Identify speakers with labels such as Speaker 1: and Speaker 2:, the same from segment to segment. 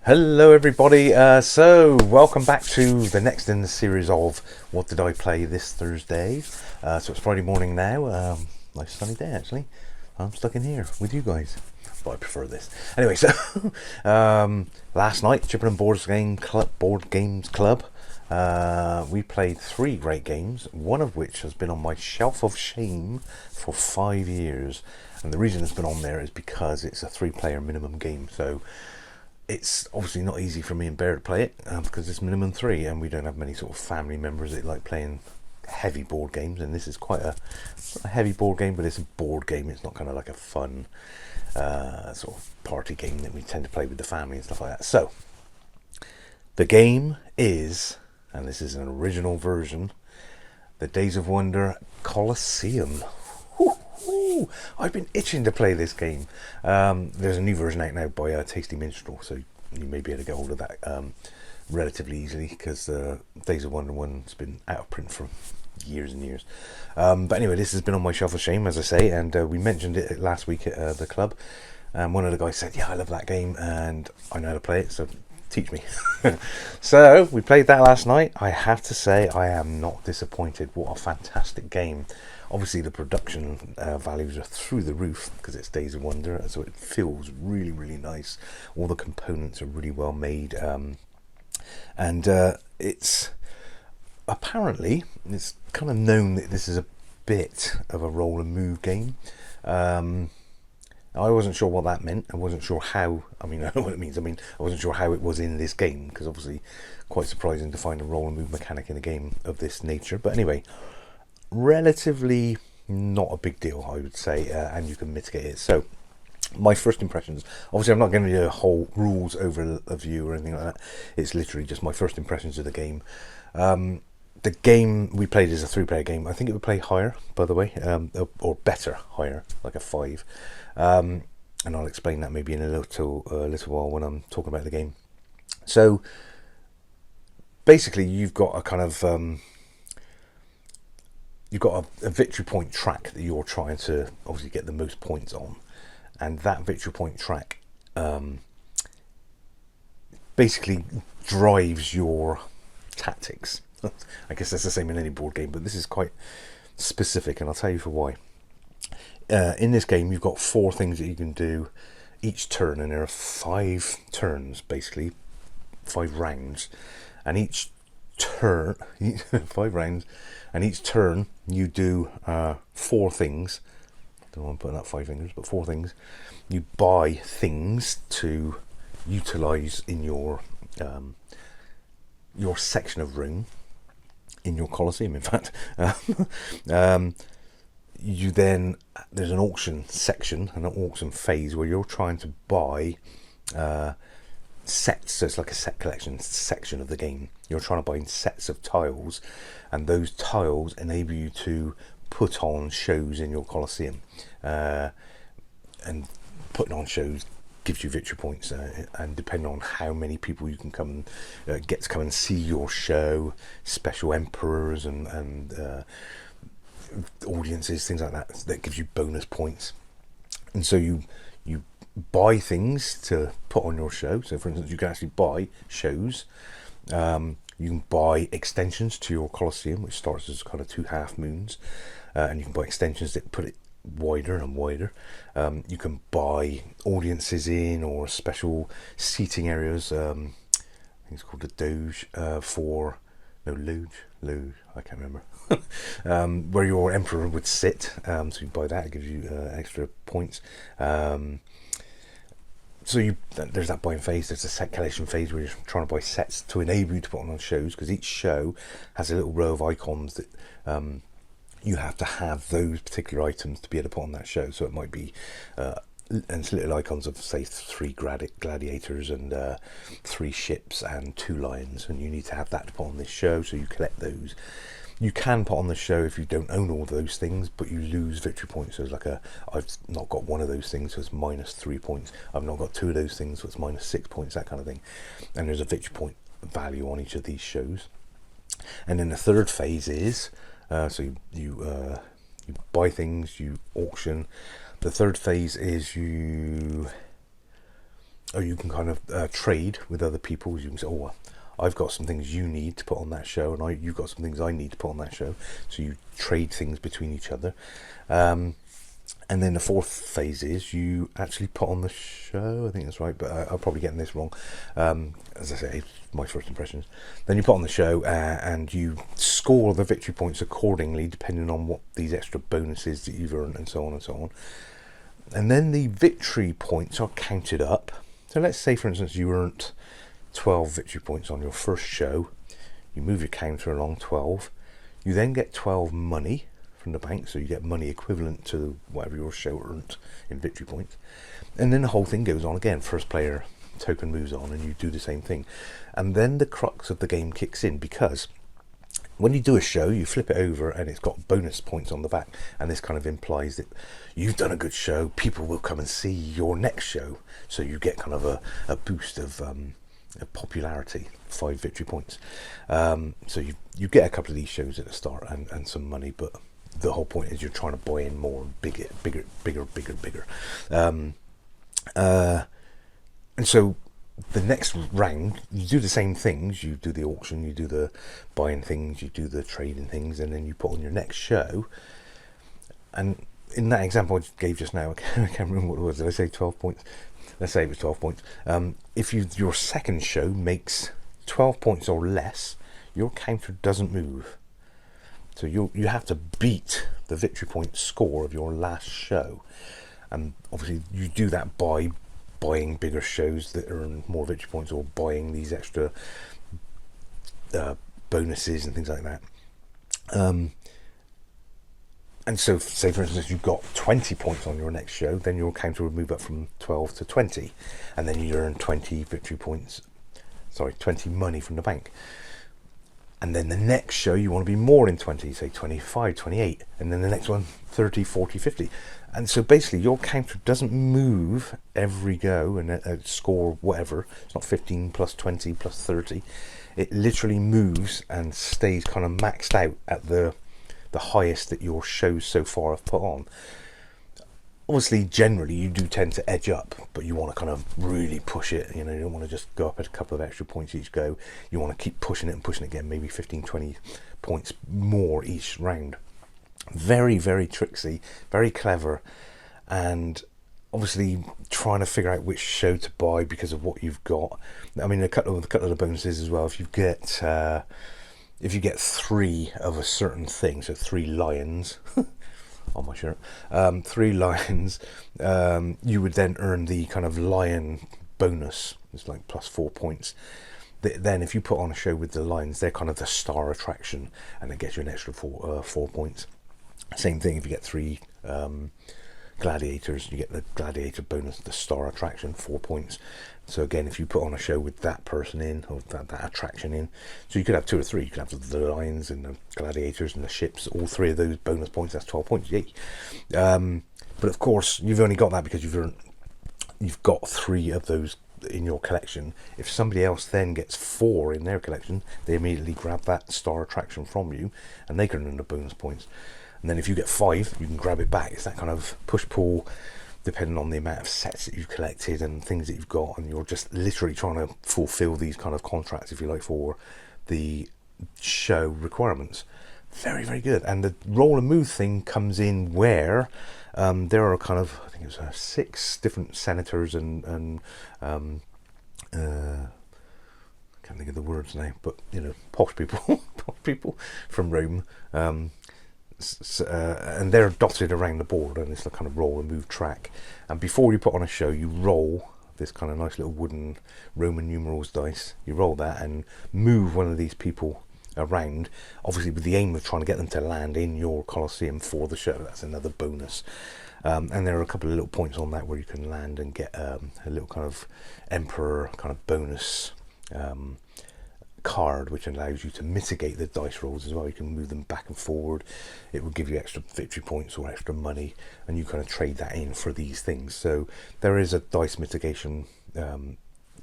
Speaker 1: Hello everybody, so welcome back to the next in the series of What Did I Play This Thursday. So it's Friday morning now, nice sunny day actually. I'm stuck in here with you guys, but I prefer this. Anyway, so last night, Chippenham Board Games Club, we played 3 great games, one of which has been on my shelf of shame for 5 years. And the reason it's been on there is because it's a 3-player minimum game, so it's obviously not easy for me and Bear to play it because it's minimum 3 and we don't have many sort of family members that like playing heavy board games, and this is quite a heavy board game, but it's a board game. It's not kind of like a fun sort of party game that we tend to play with the family and stuff like that. So the game is, and this is an original version, the Days of Wonder Colosseum. Ooh, I've been itching to play this game. There's a new version out now by Tasty Minstrel, so you may be able to get hold of that relatively easily, because the Days of Wonder one's been out of print for years and years. But anyway, this has been on my shelf of shame, as I say, and we mentioned it last week at the club. And one of the guys said, "Yeah, I love that game, and I know how to play it, so teach me." So we played that last night. I have to say, I am not disappointed. What a fantastic game. Obviously the production values are through the roof because it's Days of Wonder, so it feels really, really nice. All the components are really well made, and it's apparently, it's kind of known that this is a bit of a roll and move game. I wasn't sure what that meant. I wasn't sure how. I mean, I know what it means. I mean, I wasn't sure how it was in this game, because obviously quite surprising to find a roll and move mechanic in a game of this nature. But anyway, relatively not a big deal, I would say, and you can mitigate it. So my first impressions, obviously I'm not going to do a whole rules overview or anything like that. It's literally just my first impressions of the game. The game we played is a 3-player game. I think it would play higher, by the way, or better higher, like a 5. And I'll explain that maybe in a little while when I'm talking about the game. So basically you've got a kind of you've got a victory point track that you're trying to obviously get the most points on, and that victory point track basically drives your tactics. I guess that's the same in any board game, but this is quite specific, and I'll tell you for why. In this game, you've got 4 things that you can do each turn, and there are 5 turns, basically 5 rounds, and each turn 5 rounds, and each turn you do 4 things. Don't want to put up 5 fingers, but 4 things. You buy things to utilize in your section of room in your Colosseum, in fact. You then, there's an auction section, an auction phase, where you're trying to buy sets. So it's like a set collection section of the game. You're trying to buy sets of tiles, and those tiles enable you to put on shows in your Colosseum, and putting on shows gives you victory points, and depending on how many people you can come and get to come and see your show, special emperors and audiences, things like that gives you bonus points. And so you buy things to put on your show. So for instance, you can actually buy shows. You can buy extensions to your Colosseum, which starts as kind of 2 half moons, and you can buy extensions that put it wider and wider. You can buy audiences in, or special seating areas. I think it's called the Doge, Loge, I can't remember. Where your emperor would sit. So you buy that, it gives you extra points. So there's that buying phase. There's a set collection phase where you're trying to buy sets to enable you to put on shows, because each show has a little row of icons that you have to have those particular items to be able to put on that show. So it might be and it's little icons of, say, 3 gladiators and 3 ships and 2 lions, and you need to have that to put on this show, so you collect those. You can put on the show if you don't own all those things, but you lose victory points. So it's like I've not got one of those things, so it's -3 points. I've not got 2 of those things, so it's -6 points, that kind of thing. And there's a victory point value on each of these shows. And then the third phase is, so you buy things, you auction. The third phase is you or you can kind of trade with other people. You can say, oh, I've got some things you need to put on that show, and you've got some things I need to put on that show. So you trade things between each other. And then the fourth phase is you actually put on the show. I think that's right, but I'm probably getting this wrong. As I say, my first impressions. Then you put on the show and you score the victory points accordingly, depending on what these extra bonuses that you've earned and so on and so on. And then the victory points are counted up. So let's say, for instance, you earned 12 victory points on your first show. You move your counter along 12. You then get 12 money from the bank, so you get money equivalent to whatever your show earned in victory points. And then the whole thing goes on again. First player token moves on and you do the same thing. And then the crux of the game kicks in, because when you do a show, you flip it over and it's got bonus points on the back, and this kind of implies that you've done a good show, people will come and see your next show, so you get kind of a boost of popularity, 5 victory points. So you get a couple of these shows at the start and some money, but the whole point is you're trying to buy in more, bigger. And so the next round, you do the same things. You do the auction, you do the buying things, you do the trading things, and then you put on your next show. And in that example I gave just now, I can't remember what it was. Did I say 12 points? Let's say it was 12 points. If your second show makes 12 points or less, your counter doesn't move. So you have to beat the victory point score of your last show. And obviously you do that by buying bigger shows that earn more victory points, or buying these extra bonuses and things like that. And so, say for instance, you've got 20 points on your next show, then your counter would move up from 12 to 20, and then you earn 20 money from the bank. And then the next show you want to be more in 20, say 25, 28, and then the next one 30, 40, 50. And so basically your counter doesn't move every go and score whatever. It's not 15 plus 20 plus 30. It literally moves and stays kind of maxed out at the highest that your shows so far have put on. Obviously, generally, you do tend to edge up, but you want to kind of really push it. You don't want to just go up at a couple of extra points each go. You want to keep pushing it and pushing it again, maybe 15, 20 points more each round. Very, very tricksy, very clever, and obviously trying to figure out which show to buy because of what you've got. I mean, a couple of the bonuses as well. If you get 3 of a certain thing, so 3 lions on my shirt, 3 lions, you would then earn the kind of lion bonus. It's like plus 4 points. Then if you put on a show with the lions, they're kind of the star attraction, and it gets you an extra 4 points. Same thing if you get 3 gladiators, you get the gladiator bonus, the star attraction, 4 points. So again, if you put on a show with that person in, or that attraction in, so you could have 2 or 3. You could have the lions and the gladiators and the ships, all 3 of those bonus points. That's 12 points. Yay! But of course, you've only got that because you've got 3 of those in your collection. If somebody else then gets 4 in their collection, they immediately grab that star attraction from you, and they can earn the bonus points. And then if you get 5, you can grab it back. It's that kind of push-pull, depending on the amount of sets that you've collected and things that you've got, and you're just literally trying to fulfill these kind of contracts, if you like, for the show requirements. Very, very good. And the roll and move thing comes in where there are kind of, I think it was 6 different senators and I can't think of the words now, but posh people, posh people from Rome. And they're dotted around the board, and it's a kind of roll and move track. And before you put on a show, you roll this kind of nice little wooden Roman numerals dice. You roll that and move one of these people around, obviously with the aim of trying to get them to land in your Colosseum for the show. That's another bonus. And there are a couple of little points on that where you can land and get a little kind of emperor kind of bonus card, which allows you to mitigate the dice rolls as well. You can move them back and forward. It will give you extra victory points or extra money, and you kind of trade that in for these things. So there is a dice mitigation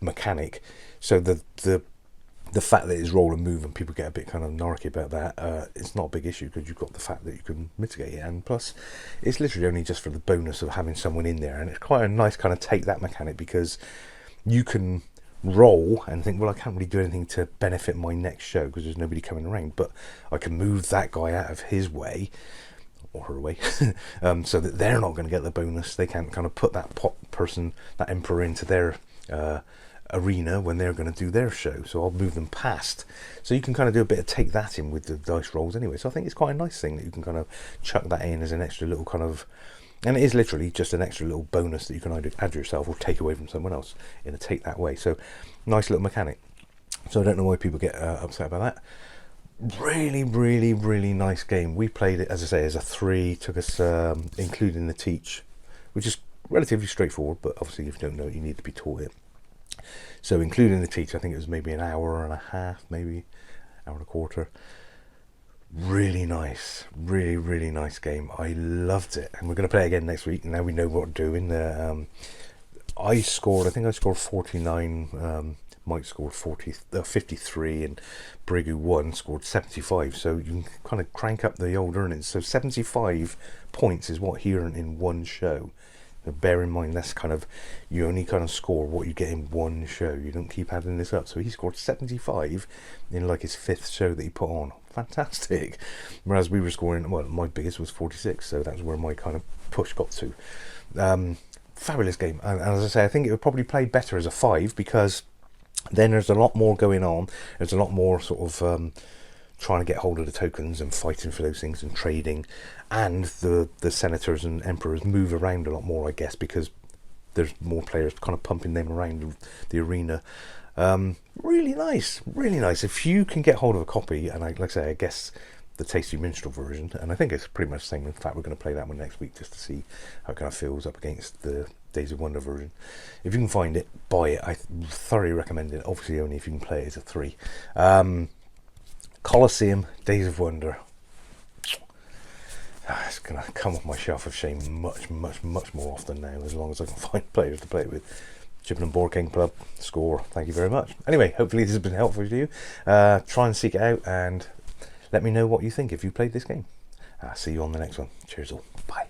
Speaker 1: mechanic. So the fact that it's roll and move and people get a bit kind of narky about that, it's not a big issue because you've got the fact that you can mitigate it, and plus it's literally only just for the bonus of having someone in there. And it's quite a nice kind of take that mechanic, because you can roll and think, well, I can't really do anything to benefit my next show because there's nobody coming around, but I can move that guy out of his way or her way so that they're not going to get the bonus. They can't kind of put that person, that emperor, into their arena when they're going to do their show, so I'll move them past. So you can kind of do a bit of take that in with the dice rolls anyway. So I think it's quite a nice thing that you can kind of chuck that in as an extra little kind of, and it is literally just an extra little bonus that you can either add yourself or take away from someone else in a take that way. So nice little mechanic. So I don't know why people get upset about that. Really, really, really nice game. We played it, as I say, as a 3. Took us, including the teach, which is relatively straightforward, but obviously if you don't know it, you need to be taught it. So including the teach, I think it was maybe an hour and a half, maybe hour and a quarter. Really nice, really, really nice game. I loved it, and we're going to play it again next week. Now we know what we're doing. I think I scored 49. Mike scored 53, and Brigu 1 scored 75. So you can kind of crank up the old earnings. So 75 points is what he earned in one show. So bear in mind, that's kind of, you only kind of score what you get in one show. You don't keep adding this up. So he scored 75 in like his 5th show that he put on. Fantastic. Whereas we were scoring, well, my biggest was 46, so that's where my kind of push got to. Fabulous game. And as I say, I think it would probably play better as a 5, because then there's a lot more going on. There's a lot more sort of trying to get hold of the tokens and fighting for those things and trading, and the senators and emperors move around a lot more, I guess, because there's more players kind of pumping them around the arena. Really nice, really nice. If you can get hold of a copy, and like I say, I guess the Tasty Minstrel version, and I think it's pretty much the same. In fact, we're going to play that one next week just to see how it kind of feels up against the Days of Wonder version. If you can find it, buy it. I thoroughly recommend it. Obviously only if you can play it as a 3. Colosseum, Days of Wonder. It's going to come off my shelf of shame much, much, much more often now, as long as I can find players to play it with. Chipping Board King Club, score. Thank you very much. Anyway, hopefully this has been helpful to you. Try and seek it out and let me know what you think if you played this game. See you on the next one. Cheers all. Bye.